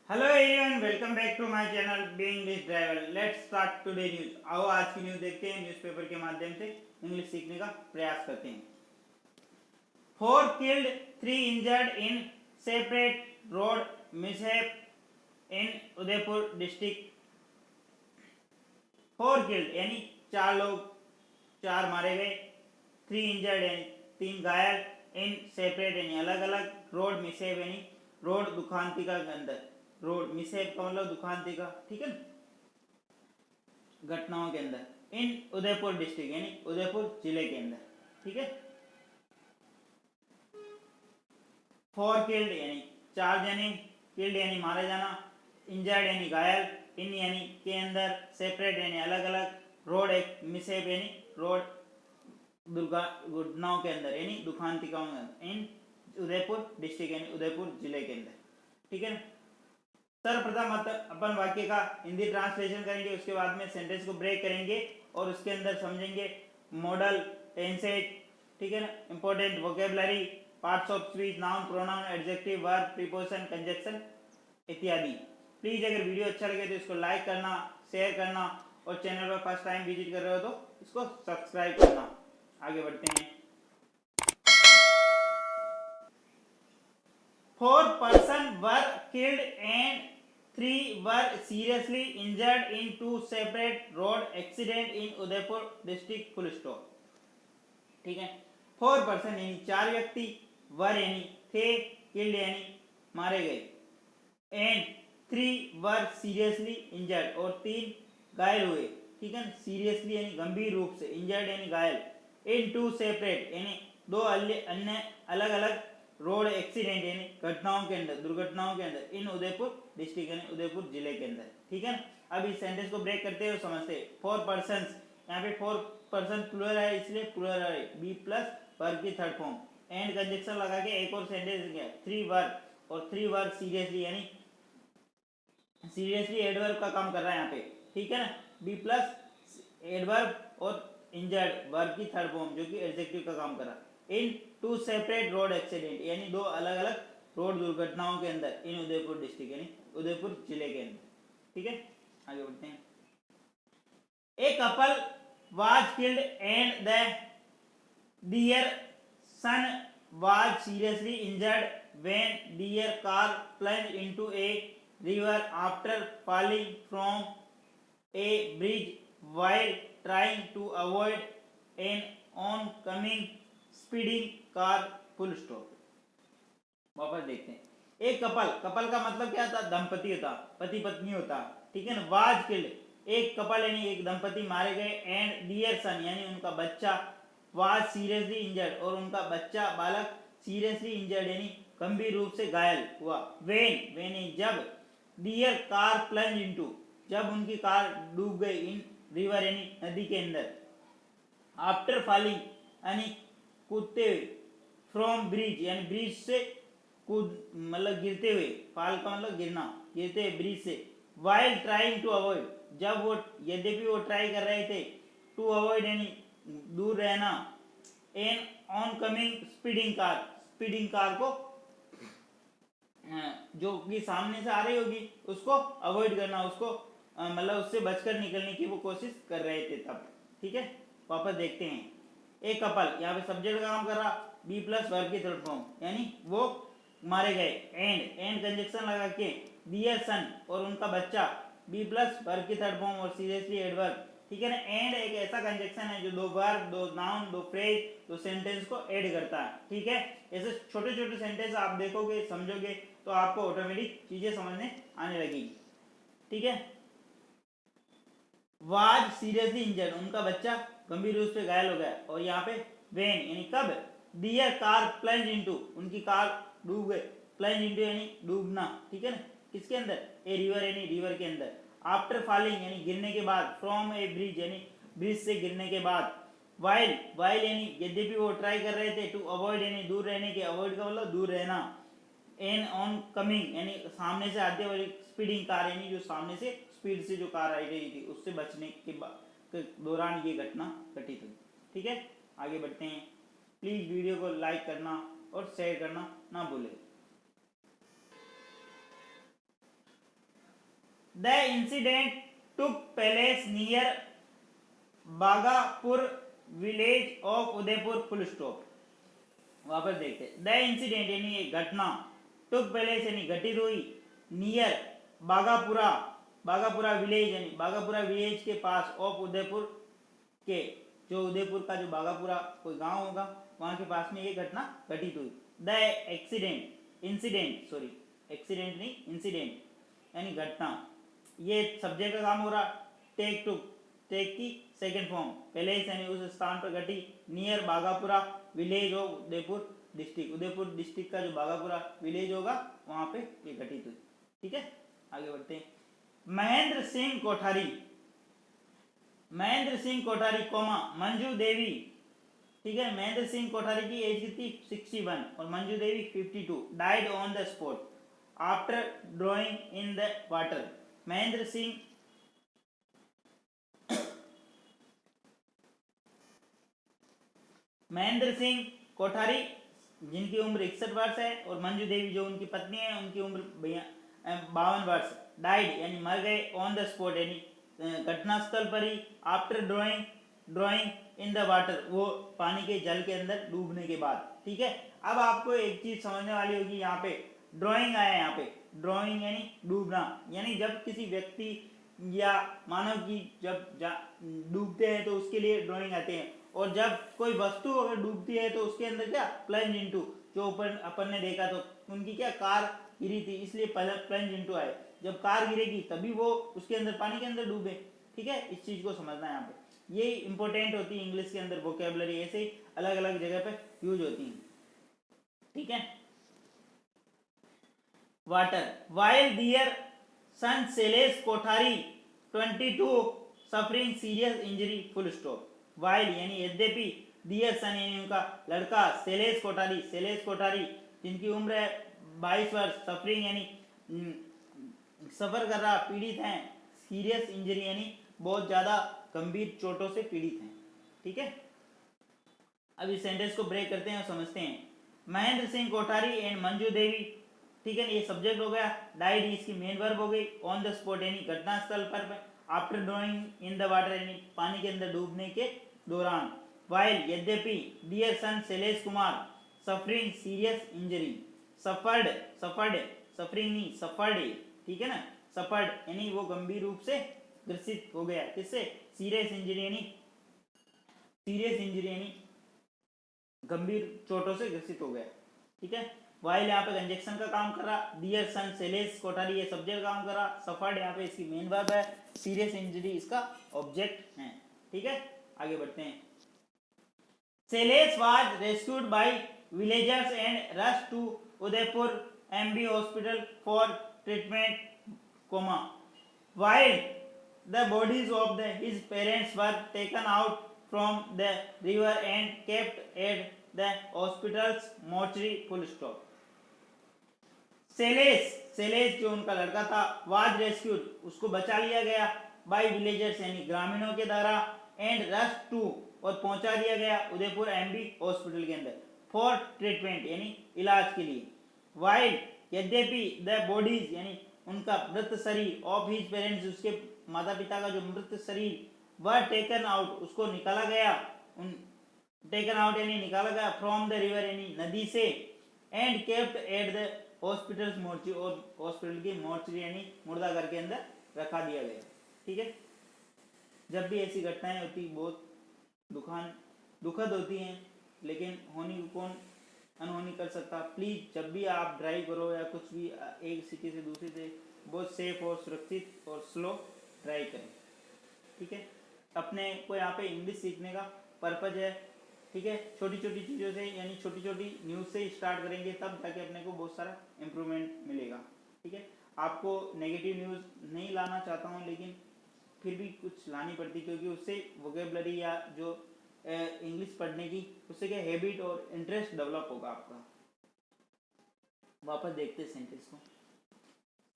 Hello everyone, welcome back to my channel B English driver. Let's start today news. आओ आज की news देखते हैं। न्यूज़पेपर के माध्यम से इंग्लिश सीखने का प्रयास करते हैं। 4 killed 3 injured in separate road mishap in Udaipur district. 4 killed यानी 4 लोग, 4 मारे गए। 3 इंजर्ड यानी 3 घायल। इन सेपरेट यानी अलग अलग। रोड मिसहैप यानी रोड दुखांतिका के अंदर। रोड मिसहैप का मतलब दुखांतिका, ठीक है ना, घटनाओं के अंदर। इन उदयपुर डिस्ट्रिक्ट यानी उदयपुर जिले के अंदर, ठीक है। 4 किल्ड यानी 4 जने, किल्ड यानी मारे जाना, इंजर्ड यानी घायल, इन यानी के अंदर, सेपरेट यानी अलग अलग, रोड एक मिसहैप यानी रोड दुर्घटनाओं के अंदर यानी दुखांतिकाओं के अंदर। इन उदयपुर डिस्ट्रिक्ट यानी उदयपुर जिले के अंदर, ठीक है ना। सर्वप्रथम अपन वाक्य का हिंदी ट्रांसलेशन करेंगे, उसके बाद में सेंटेंस को ब्रेक करेंगे और उसके अंदर समझेंगे मॉडल, टेंसेज, ठीक है ना, important vocabulary, parts of speech, noun, pronoun, adjective, verb, preposition, conjunction इत्यादि। प्लीज अगर वीडियो अच्छा लगे तो इसको लाइक करना, शेयर करना और चैनल पर फर्स्ट टाइम विजिट कर रहे हो तो इसको सब्सक्राइब करना। आगे बढ़ते हैं। 4 persons were killed and 3 were seriously injured in 2 separate road accident in Udaipur district, full stop। ठीक है। 4 पर्सन यानी 4 व्यक्ति, वर यानी थे, किल्ड यानी मारे गए, एंड 3 वर सीरियसली इंजर्ड और 3 घायल हुए, ठीक है। सीरियसली यानी गंभीर रूप से, इंजर्ड यानी घायल, इन 2 सेपरेट यानी 2 अन्य अलग अलग, रोड एक्सीडेंट यानी घटनाओं के अंदर, दुर्घटनाओं के अंदर, इन उदयपुर डिस्ट्रिक्ट यानी उदयपुर जिले के अंदर, ठीक है ना। अब इस सेंटेंस को ब्रेक करते हुए समझते। 4 पर्सन्स, यहाँ पे 4 पर्सन प्लूरल है इसलिए प्लूरल है, बी प्लस वर्ब की थर्ड फॉर्म, एंड कंजक्शन लगा के एक और सेंटेंस गया, 3 वर और 3 वर सीरियसली यानी सीरियसली एडवर्ब का काम कर रहा है यहाँ पे, ठीक है ना। बी प्लस एडवर्ब और इंजर्ड वर्ब की थर्ड फॉर्म जो कि एडजेक्टिव का काम कर रहा है। इन 2 सेपरेट रोड एक्सीडेंट यानी 2 अलग अलग रोड दुर्घटनाओं के अंदर, इन उदयपुर डिस्ट्रिक्ट यानी उदयपुर जिले के अंदर, ठीक है। आगे बढ़ते हैं। A couple was killed and the dear son was seriously injured when dear car plunged into a river after falling from a bridge while trying to avoid an oncoming speeding car, full stop। वापस देखते हैं। एक couple, couple का मतलब क्या था? दंपति होता, पति पत्नी होता, ठीक है ना। वाज किल्ड, एक कपल यानी एक दंपति मारे गए, एंड डियर सन यानी उनका बच्चा, वाज सीरियसली इंजर्ड और उनका बच्चा बालक सीरियसली इंजर्ड यानी गंभीर रूप से घायल हुआ। वेन जब, डियर कार प्लंज इनटू जब उनकी कार डूब गई, इन रिवर यानी नदी के अंदर, आफ्टर फॉलिंग यानी कूदते हुए, फ्रॉम ब्रिज यानी ब्रिज से कूद मतलब गिरते हुए, फॉल का मतलब गिरना, गिरते हुए ब्रिज से, वाइल ट्राइंग टू अवॉइड जब वो, यद्यपि वो ट्राई कर रहे थे, टू अवॉइड यानी दूर रहना, an oncoming speeding car को जो कि सामने से आ रही होगी उसको अवॉइड करना, उसको मतलब उससे बचकर निकलने की वो कोशिश कर रहे थे तब, ठीक है। वापस देखते हैं। एक कपल, यहाँ पे सब्जेक्ट का काम कर रहा, बी प्लस वर्ब की थर्ड फॉर्म यानी वो मारे गए, एंड कंजक्शन लगा के, डियर सन और उनका बच्चा, बी प्लस वर्ब की थर्ड फॉर्म और सीरियसली एडवर्ब, ठीक है ना। एंड एक ऐसा कंजक्शन है जो 2 वर्ब, 2 नाउन, 2 फ्रेज, 2 सेंटेंस को ऐड करता है, ठीक है। ऐसे छोटे छोटे सेंटेंस आप देखोगे, समझोगे तो आपको ऑटोमेटिक चीजें समझने आने लगेगी, ठीक है। वाज सीरियसली इंजर्ड उनका बच्चा गंभीर रूप से घायल हो गया, और यहाँ पे वेन यानी कब, डियर कार प्लंज इनटू उनकी कार डूब गए, प्लंज इनटू यानी डूबना, ठीक है ना, किसके अंदर, ए रिवर यानी रिवर के अंदर, आफ्टर फॉलिंग यानी गिरने के बाद, फ्रॉम ए ब्रिज यानी ब्रिज से गिरने के बाद, वाइल यानी यद्यपि वो ट्राई कर रहे थे, टू अवॉइड यानी दूर रहने के, अवॉइड का मतलब दूर रहना, एन ऑन कमिंग यानी सामने से आते हुए स्पीडिंग कार यानी जो सामने से स्पीड से जो कार आई रही थी उससे बचने के दौरान ये घटना घटित हुई, ठीक है। आगे बढ़ते हैं। प्लीज वीडियो को लाइक करना और शेयर करना ना भूलें। The incident took place near Bagapur village of Udaipur full stop. वापस देखते, द इंसिडेंट यानी एक घटना, टुक प्लेस यानी घटित हुई, नियर बागापुरा, बागापुरा विलेज यानी बागापुरा विलेज के पास, ऑफ उदयपुर के, जो उदयपुर का जो बागापुरा कोई गांव होगा वहां के पास में ये घटना घटित हुई। The accident, incident sorry accident नहीं इंसिडेंट यानी घटना, ये सब्जेक्ट का काम हो रहा। टेक टू, टेक की सेकंड फॉर्म, प्लेस यानी उस स्थान पर घटी, near Bagapura village of Udaipur district, Udaipur district का जो बागापुरा विलेज होगा वहां पे ये घटित हुई। ठीक है, आगे बढ़ते हैं। महेंद्र सिंह कोठारी, महेंद्र सिंह कोठारी कोमा मंजू देवी, ठीक है, महेंद्र सिंह कोठारी की एज कितनी 61 और Manju Devi 52, died on the spot after drowning in the water. Mahendra Singh Mahendra Singh Kothari जिनकी उम्र 61 वर्ष है और मंजू देवी जो उनकी पत्नी है उनकी उम्र 52 वर्ष, डाइड यानी मर गए, ऑन द स्पॉट यानी घटनास्थल पर ही, after drowning in the water वो पानी के जल के अंदर डूबने के बाद। ठीक है, अब आपको एक चीज समझने वाली होगी, यहाँ पे ड्रॉइंग आया है, यहाँ पे ड्रॉइंग यानी डूबना, यानी जब किसी व्यक्ति या मानव की जब डूबते हैं तो उसके लिए ड्रॉइंग आते हैं, और जब कोई वस्तु अगर डूबती है तो उसके अंदर क्या प्लंज इनटू, जो ऊपर अपन ने देखा तो उनकी क्या कार गिरी थी इसलिए प्लंज इनटू आए, जब कार गिरेगी तभी वो उसके अंदर पानी के अंदर डूबे। ठीक है, इस चीज को समझना है यहाँ पे, ये इंपॉर्टेंट होती है इंग्लिश के अंदर वोकेबलरी, ऐसे ही अलग अलग जगह पे यूज होती है। ठीक है, water, while their son Shailesh Kothari 22 suffering serious injury full stop. While यानी यद्यपि, दियर सन यानी उनका लड़का, सेलेस कोठारी जिनकी उम्र है 22 वर्ष, सफरिंग यानी सफर कर रहा, पीड़ित हैं, सीरियस इंजरी यानी बहुत ज्यादा गंभीर चोटों से पीड़ित हैं। ठीक है, अब इस सेंटेंस को ब्रेक करते हैं और समझते हैं। महेंद्र सिंह कोठारी एंड मंजू देवी, ठीक है, ये सब्जेक्ट हो गया, डाइड इसकी मेन वर्ब हो गई, ऑन द स्पॉट यानी घटनास्थल पर, after drowning in the water यानी पानी के अंदर डूबने के दौरान, वाइल यद्यपि, dear son Shailesh Kumar suffering serious injury, suffered suffering नहीं सफर्ड, ठीक है ना, सफर्ड यानी वो गंभीर रूप से ग्रसित हो गया, किससे, सीरियस इंजरी यानी गंभीर चोटों से ग्रसित हो गया। ठीक है, वाइल यहाँ पे कंजक्शन का काम कर रहा, डियर सन शैलेश कोठारी ये सब्जेक्ट काम कर रहा, सफर्ड यहाँ पे इसकी मेन वर्ब है, सीरियस इंजरी इसका ऑब्जेक्ट है। ठीक है, आगे बढ़ते हैं। Shailesh was rescued by villagers and rush to Udaipur MB hospital for treatment, while the bodies of his parents were taken out from the river and kept at the hospital's mortuary, full stop। Shailesh जो उनका लड़का था, was rescued उसको बचा लिया गया, bye villagers यानी ग्रामीणों के द्वारा, एंड रश टू और पहुंचा दिया गया उदयपुर एमबी हॉस्पिटल के अंदर, फॉर ट्रीटमेंट यानी इलाज के लिए, वाइल यद्यपि, द बॉडीज यानी उनका मृत शरीर, ऑफ हिज पेरेंट्स उसके माता पिता का जो मृत शरीर, वह टेकन आउट उसको निकाला गया, टेकन आउट यानी निकाला गया, फ्रॉम द रिवर यानी नदी से, and kept at the hospitals mortuary और हॉस्पिटल की मोर्चरी यानी मुर्दाघर के अंदर रखा दिया गया। ठीक है, जब भी ऐसी घटनाएं होती बहुत दुखद होती हैं, लेकिन होनी को कौन अनहोनी कर सकता। प्लीज जब भी आप ड्राइव करो या कुछ भी एक सिटी से दूसरी से, बहुत सेफ और सुरक्षित और स्लो ड्राइव करें। ठीक है, अपने को यहाँ पे इंग्लिश सीखने का पर्पज है। ठीक है, छोटी छोटी चीज़ों से यानी छोटी छोटी न्यूज़ से स्टार्ट करेंगे तब ताकि अपने को बहुत सारा इम्प्रूवमेंट मिलेगा। ठीक है, आपको नेगेटिव न्यूज़ नहीं लाना चाहता हूँ, लेकिन फिर भी कुछ लानी पड़ती, क्योंकि उससे वोकेबलरी या जो इंग्लिश पढ़ने की उससे क्या हैबिट और इंटरेस्ट डेवलप होगा आपका। वापस देखते हैं सेंटेंस को।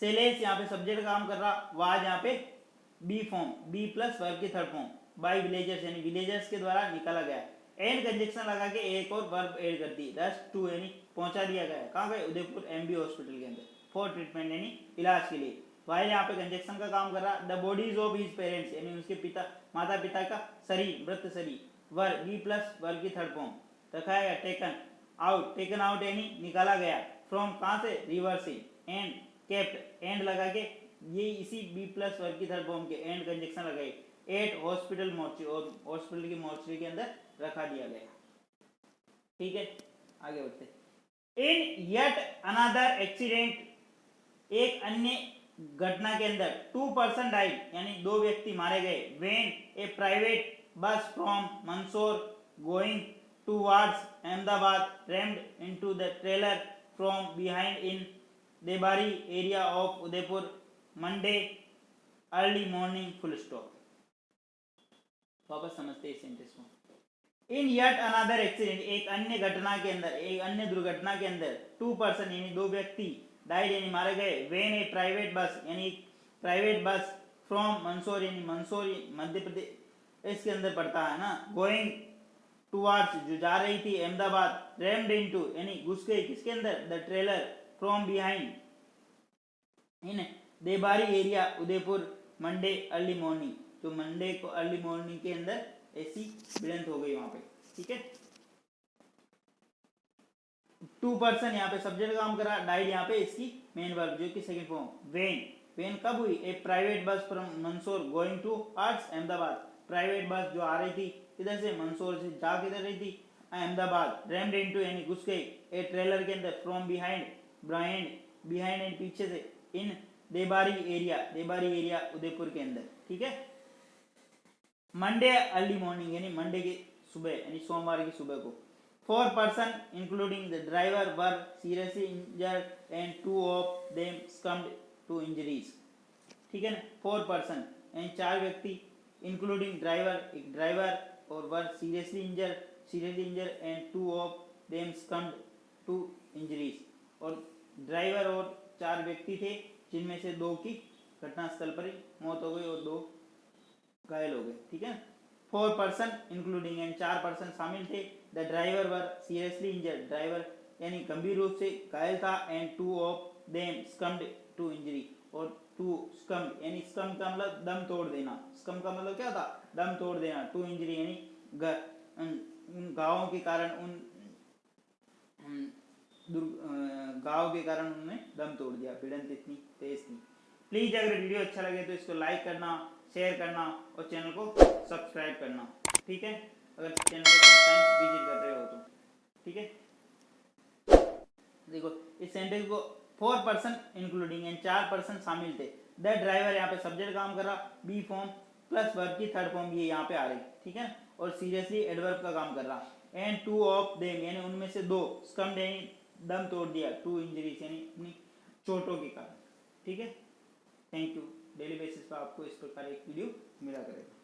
शैलेश यहाँ पे सब्जेक्ट काम कर रहा, वाज यहाँ पे be form, be plus verb की थर्ड फॉर्म, बाय विलेजर्स यानी विलेजर्स के द्वारा निकाला गया, एंड कंजक्शन लगा के एक और वर्ब ऐड कर दी, रश टू यानी पहुंचा दिया गया, कहाँ गए, उदयपुर एमबी हॉस्पिटल के अंदर, फॉर ट्रीटमेंट यानी इलाज के लिए, वाइल यहाँ पे कंजक्शन का काम कर रहा, the bodies of his parents यानी उसके पिता माता पिता का शरीर मृत शरीर वर बी प्लस वर्ग की थर्ड फॉर्म रखा है, टेकन आउट यानी निकाला गया, फ्रॉम कहाँ से, रिवर से, एंड केप्ट एंड लगा के ये इसी बी प्लस वर्ग की थर्ड फॉर्म के एंड कंजक्शन लगाई, एट हॉस्पिटल मोर्चरी और हॉस्पिटल की मोर्चरी के अंदर रखा दिया गया। ठीक है, आगे बढ़ते। इन येट अनदर एक्सीडेंट एक अन्य घटना के अंदर 2 पर्सन डाइड यानी 2 व्यक्ति मारे गए, when A private bus from Mandsaur going towards Ahmedabad rumped into the trailer from behind in Debari area of Udaipur Monday early morning full stop. वापस समझते हैं इस सेंटेंस को। इन येट अनदर एक्सीडेंट एक अन्य घटना के अंदर, एक अन्य दुर्घटना के अंदर 2 पर्सन यानी 2 व्यक्ति डाइड यानी मारे गए, व्हेन ए प्राइवेट बस यानी प्राइवेट बस फ्रॉम मंदसौर यानी मंदसौर मध्य प्रदेश इसके अंदर पड़ता है ना, गोइंग टुवर्ड्स जो जा रही थी अहमदाबाद, रैम्ड इनटू यानी घुस गई किसके अंदर, the trailer from behind in Debari area Udaipur Monday early morning, तो मंडे को अर्ली मॉर्निंग के अंदर ऐसी भिड़ंत हो गई वहां पे। ठीक है, 2 पर्सन यहाँ पे सब्जेक्ट काम करा, डाइड यहाँ पे इसकी मेन वर्ब जो कि सेकंड फॉर्म, वेन कब हुई, a private bus from Mandsaur going to आर्ट्स अहमदाबाद, प्राइवेट बस जो आ रही थी किधर से, मंदसौर से, जा किधर रही थी, अहमदाबाद, रैम्ड इनटू यानी घुस गई, ए ट्रेलर के अंदर, फ्रॉम बिहाइंड एंड पीछे से, इन देबारी एरिया उदयपुर के अंदर। ठीक है, मंडे अर्ली मॉर्निंग यानी मंडे की सुबह यानी सोमवार की सुबह को, 4 person including the driver were seriously injured and 2 of them succumbed to injuries. ठीक है ना, 4 पर्सन यानी 4 व्यक्ति इंक्लूडिंग ड्राइवर एक ड्राइवर और were seriously injured and 2 of them succumbed to injuries, और ड्राइवर और 4 व्यक्ति थे जिनमें से 2 की घटनास्थल पर ही मौत हो गई और 2 घायल हो गए। ठीक है, 4 पर्सन इंक्लूडिंग एंड 4 पर्सन शामिल थे, the driver were seriously injured driver यानी गंभीर रूप से घायल था, and 2 of them succumbed to injury और 2 सक्म्ड यानी सक्म्ड का मतलब दम तोड़ देना, सक्म्ड का मतलब क्या था, दम तोड़ देना, टू इंजरी यानी उन घावों के कारण घाव के कारण उन्होंने दम तोड़ दिया, भिड़ंत इतनी तेज थी। प्लीज अगर वीडियो अच्छा लगे तो इसको लाइक करना, शेयर करना और चैनल को सब्सक्राइब करना। ठीक है, अगर चैनल को फर्स्ट टाइम विजिट कर रहे हो तो। ठीक है, देखो इस सेंटेंस को 4 पर्सन इंक्लूडिंग एंड 4 पर्सन शामिल थे, द ड्राइवर यहाँ पे सब्जेक्ट काम कर रहा, बी फॉर्म प्लस वर्ब की थर्ड फॉर्म ये यहाँ पे आ रही। ठीक है, और सीरियसली एडवर्ब का काम कर रहा, एंड 2 ऑफ देम यानी उनमें से 2 सक्म्ड यानी दम तोड़ दिया, 2 इंजरीज यानी अपनी चोटों के कारण। ठीक है, थैंक यू। डेली बेसिस पर आपको इस प्रकार एक वीडियो मिला करेगा।